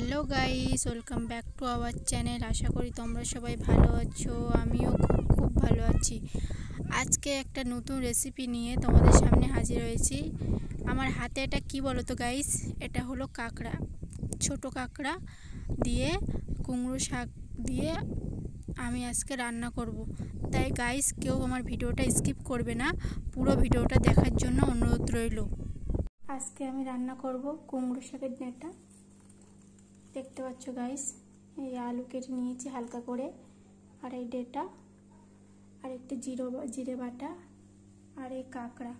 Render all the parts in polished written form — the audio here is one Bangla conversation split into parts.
Hello guys, welcome back to our channel. আশা করি তোমরা সবাই ভালো আছো। আমিও খুব ভালো আছি। আজকে একটা নতুন রেসিপি নিয়ে তোমাদের সামনে হাজির হয়েছি। আমার হাতে এটা কি বলো তো গাইস, এটা হলো কাঁকড়া, ছোট কাঁকড়া দিয়ে কুমড়ো শাক দিয়ে আমি আজকে রান্না করব। তাই গাইস, কেউ আমার ভিডিওটা স্কিপ করবে না, পুরো ভিডিওটা দেখার জন্য অনুরোধ রইল। আজকে আমি রান্না করব কুমড়ো শাকের ডাঁটা। দেখতে পাচ্ছ গাইস, এই আলু কেটে নিয়েছি হালকা করে, আর এই ডেটা, আর একটু জিরে বাটা, আর এই কাঁকড়া।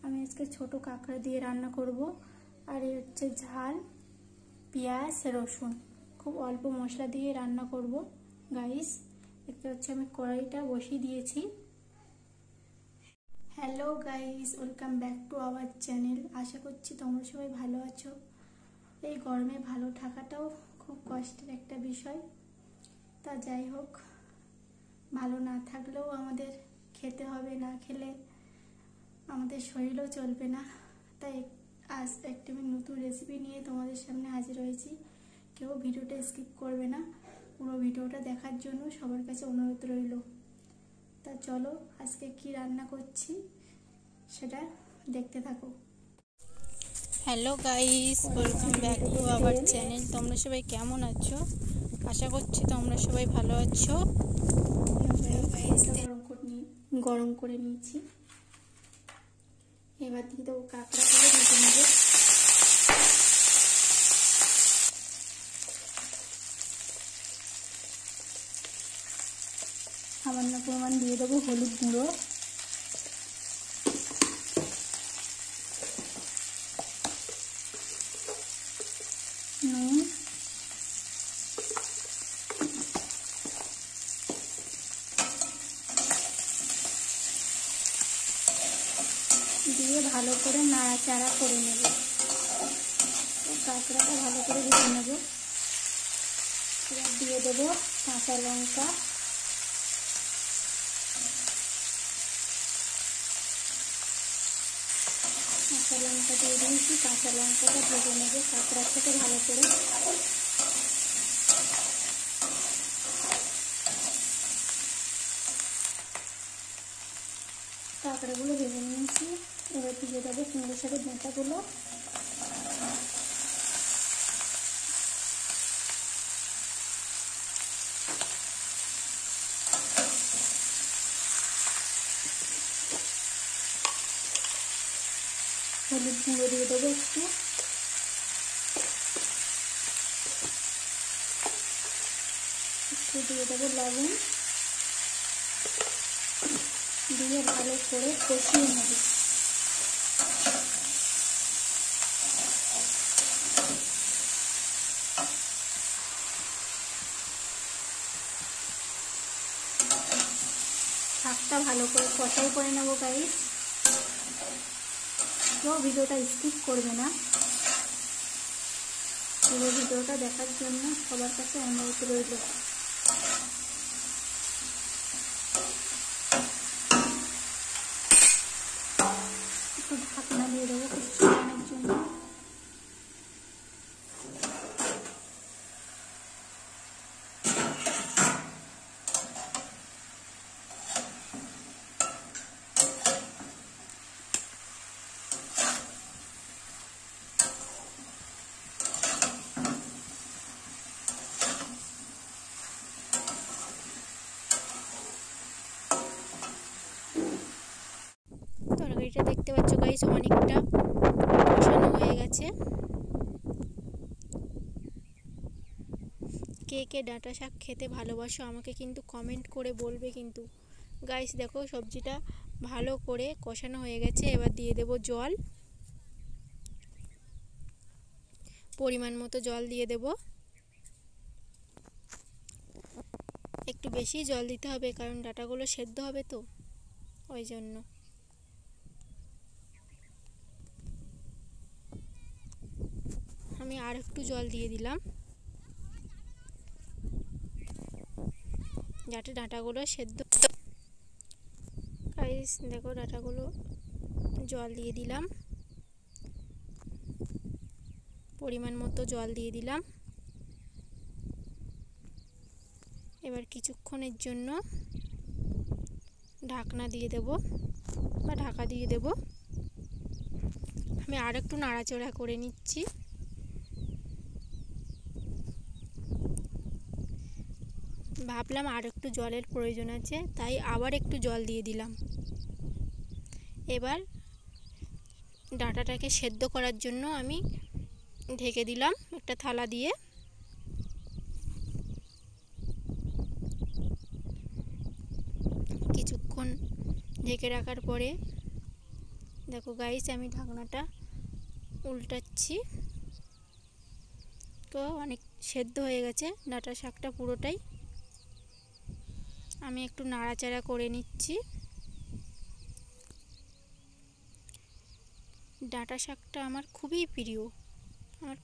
আমি আজকে ছোট কাঁকড়া দিয়ে রান্না করব। আর এই হচ্ছে ঝাল, পেঁয়াজ, রসুন, খুব অল্প মশলা দিয়ে রান্না করব গাইস। দেখতে পাচ্ছ আমি কড়াইটা বসিয়ে দিয়েছি। Hello guys, welcome back to our channel. আশা করছি তোমরা সবাই ভালো আছো। এই গরমে ভালো থাকাটাও খুব কষ্টের একটা বিষয়। তা যাই হোক, ভালো না থাকলেও আমাদের খেতে হবে, না খেলে আমাদের শরীরও চলবে না। তাই আজ একটি নতুন রেসিপি নিয়ে তোমাদের সামনে হাজির হয়েছি। কেউ ভিডিওটা স্কিপ করবে না, পুরো ভিডিওটা দেখার জন্য সবার কাছে অনুরোধ রইল। তা চলো আজকে কি রান্না করছি সেটা দেখতে থাকো। Hello guys, welcome back to our channel. তোমরা সবাই কেমন আছো? আশা করছি তোমরা সবাই ভালো আছো। গরম করে নিয়েছি, এবার দিয়ে দেবো কাঁকড়াগুলো ভেজে নেবো। সামান্য পরিমাণ দিয়ে দেবো হলুদ গুঁড়ো, নুন, দিয়ে ভালো করে নাড়াচাড়া করে নেব। কাঁকড়াটা ভালো করে ভেজে নেব। এবার দিয়ে দেবো কাঁচা লঙ্কা, দিয়ে দিয়েছি। কাঁচা লঙ্কাটা ভেজে নেব কাঁকড়ার সাথে ভালো করে। কাঁকড়াগুলো ভেজে নিয়েছি, এবার দিয়ে দেবো কুমড়ো শাকের ডাঁটাগুলো। হলুদ গুঁড়ো দিয়ে দেবো একটু দিয়ে দেবো লবণ, দিয়ে ভালো করে কষিয়ে নেব। শাকটা ভালো করে কষাই করে নেবো গাইস। কেউ ভিডিওটা স্কিপ করবে না, পুরো ভিডিওটা দেখার জন্য সবার কাছে অনুরোধ রইল। একটু ঢাকনা দিয়ে দেবো কিছুক্ষণের জন্য। তরকারিটা দেখতে পাচ্ছ গাইস, অনেকটা কষানো হয়ে গেছে। কে কে ডাঁটা শাক খেতে ভালোবাসো আমাকে কিন্তু কমেন্ট করে বলবে কিন্তু গাইস। দেখো সবজিটা ভালো করে কষানো হয়ে গেছে। এবার দিয়ে দেব জল, পরিমাণ মতো জল দিয়ে দেব। একটু বেশি জল দিতে হবে, কারণ ডাঁটাগুলো সেদ্ধ হবে তো, ওই জন্য। আমি আর একটু জল দিয়ে দিলাম, যাতে ডাঁটাগুলো সেদ্ধ। গাইস দেখো, ডাঁটাগুলো জল দিয়ে দিলাম, পরিমাণ মতো জল দিয়ে দিলাম। এবার কিছুক্ষণের জন্য ঢাকনা দিয়ে দেব বা ঢাকা দিয়ে দেব। আমি আরেকটু নাড়াচাড়া করে নিচ্ছি। ভাবলাম আর একটু জলের প্রয়োজন আছে, তাই আবার একটু জল দিয়ে দিলাম। এবার ডাঁটাটাকে সেদ্ধ করার জন্য আমি ঢেকে দিলাম একটা থালা দিয়ে। কিছুক্ষণ ঢেকে রাখার পরে দেখো গাইস, আমি ঢাকনাটা উল্টাচ্ছি। তো অনেক সেদ্ধ হয়ে গেছে ডাঁটা শাকটা পুরোটাই। আমি একটু নাড়াচাড়া করে নিচ্ছি। ডাঁটা শাকটা আমার খুবই প্রিয়, আমার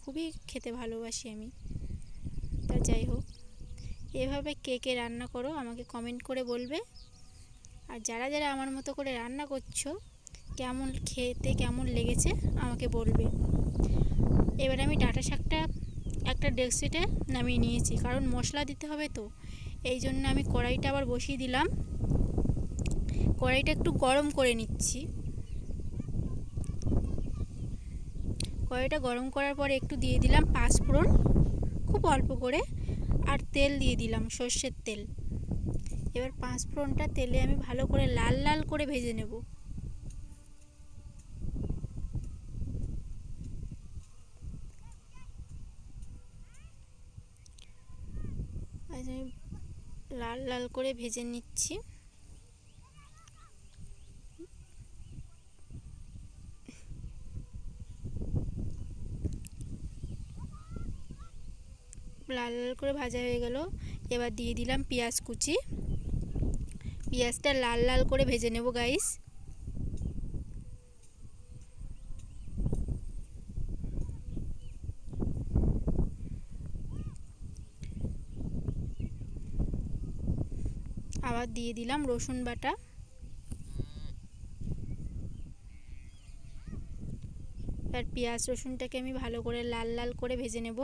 খুবই খেতে ভালোবাসি আমি। তা যাই হোক, এভাবে কে কে রান্না করো আমাকে কমেন্ট করে বলবে। আর যারা যারা আমার মতো করে রান্না করছো, কেমন লেগেছে আমাকে বলবে। এবার আমি ডাঁটা শাকটা একটা ডেকচিতে নামিয়ে নিয়েছি, কারণ মশলা দিতে হবে তো, এই জন্য আমি কড়াইটা আবার বসিয়ে দিলাম। কড়াইটা একটু গরম করে নিচ্ছি। কড়াইটা গরম করার পরে একটু দিয়ে দিলাম পাঁচফোড়ন, খুব অল্প করে, আর তেল দিয়ে দিলাম, সর্ষের তেল। এবার পাঁচফোড়নটা তেলে আমি ভালো করে লাল লাল করে ভেজে নেব। আমি লাল লাল করে ভেজে নিচ্ছি। লাল লাল করে ভাজা হয়ে গেল। এবার দিয়ে দিলাম পেঁয়াজ কুচি। পেঁয়াজটা লাল লাল করে ভেজে নেব গাইস। আবার দিয়ে দিলাম রসুন বাটা। আর পেঁয়াজ রসুনটাকে আমি ভালো করে লাল লাল করে ভেজে নেব।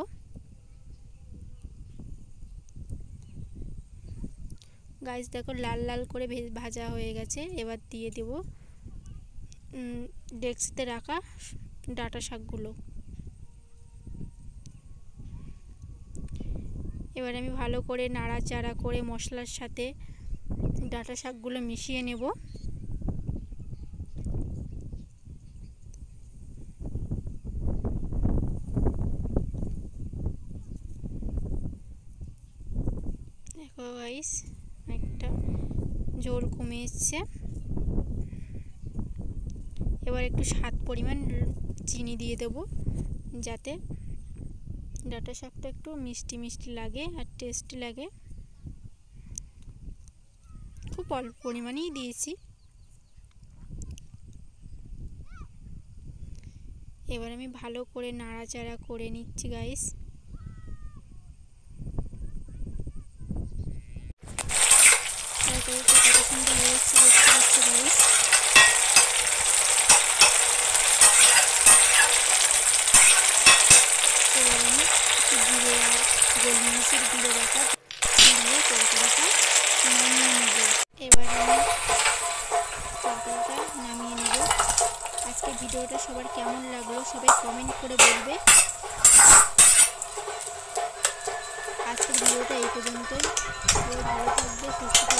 গাইস দেখো, লাল লাল করে ভাজা হয়ে গেছে। এবার দিয়ে দেব ডেকচিতে রাখা ডাঁটা শাকগুলো। এবার আমি ভালো করে নাড়াচাড়া করে মশলার সাথে ডাঁটা শাকগুলো মিশিয়ে নেব। দেখো গাইস, একটা ঝোল কমে এসছে। এবার একটু স্বাদ পরিমাণ চিনি দিয়ে দেব, যাতে ডাঁটা শাকটা একটু মিষ্টি মিষ্টি লাগে আর টেস্টি লাগে। খুব অল্প পরিমাণেই দিয়েছি। এবার আমি ভালো করে নাড়াচাড়া করে নিচ্ছি গাইস। কত সুন্দর হয়েছে দেখতে পাচ্ছি গাইস। এবার আমি জিরে আর গোলমরিচের গুঁড়ো বাটা দিয়ে তরকারিটা নামিয়ে নেব। এবার আমি তরকারিটা নামিয়ে নেব। আজকে ভিডিওটা সবার কেমন লাগলো সবাই কমেন্ট করে বলবে। আজকের ভিডিওটা এই পর্যন্তই। সবাই ভালো থাকবে, সুস্থ থাকবে।